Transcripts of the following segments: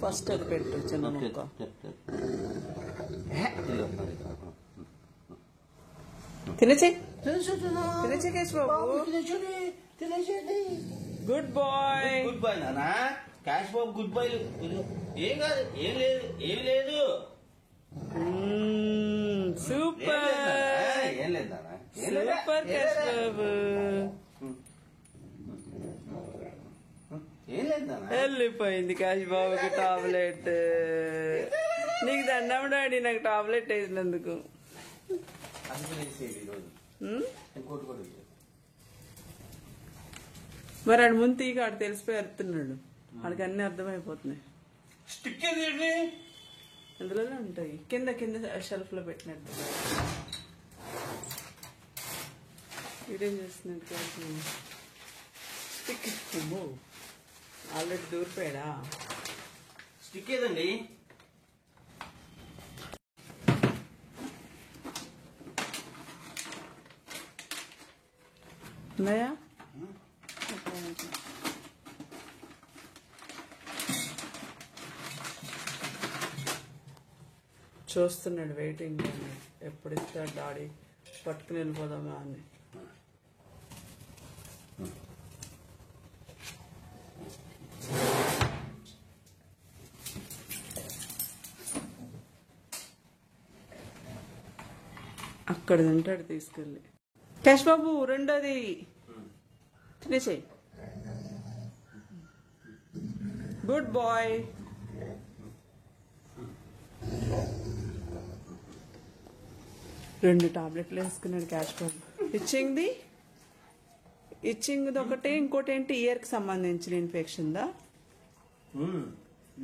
First అది పెట్టు చిన్న ముక్క. తినేసి తినేసి కేశ్ బాబు. Good boy. గుడ్ బాయ్ నానా. క్యాష్ బాబు గుడ్ బాయ్. ఏం కాదు, ఏం లేదు, ఏం లేదు. సూపర్. ఏం లేదు నానా, సూపర్ కేశ్ బాబు. ఏం లేదు నానా. వెళ్ళిపోయింది కేశ్ బాబుకి టాబ్లెట్. నీకు దండం డాడీ నాకు టాబ్లెట్ వేసినందుకు. మరి ఆడు ముందు తీగ ఆడు తెలిసిపోయి అరుతున్నాడు. ఆడికి అన్ని అర్థమైపోతున్నాయి. స్టిక్ అందులోనే ఉంటాయి కింద కింద షెల్ఫ్ లో పెట్టినట్టు. ఇదేం చేస్తున్నాడు స్టిక్. ఆల్రెడీ దూరిపోయాడా. స్టిక్ ఏదండి. ఉన్నాయా. చూస్తున్నాడు వెయిటింగ్. ఎప్పుడు ఇస్తాడు డాడీ పట్టుకుని వెళ్ళిపోదామా అని. అక్కడ తింటాడు తీసుకెళ్ళి. కేశ్ బాబు రెండోది తినేసేయి. Good bye. రెండు టాబ్లెట్లు వేసుకున్నాడు కేశ్ బాబు. ఇచ్చింగ్ ఒకటి, ఇంకోటి ఏంటి ఇయర్ కి సంబంధించిన ఇన్ఫెక్షన్ దా.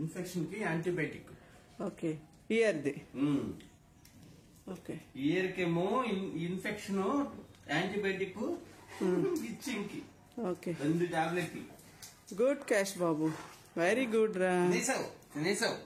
ఇన్ఫెక్షన్ కి యాంటీబయాటిక్. ఓకే ఇయర్ది. ఓకే ఇయర్ కేమో ఇన్ఫెక్షన్ యాంటీబయాటిక్, ఇచ్చింగ్ కి ఓకే 2 టాబ్లెట్. గుడ్ కేశ్ బాబు, వెరీ గుడ్ రా. తినేసావు.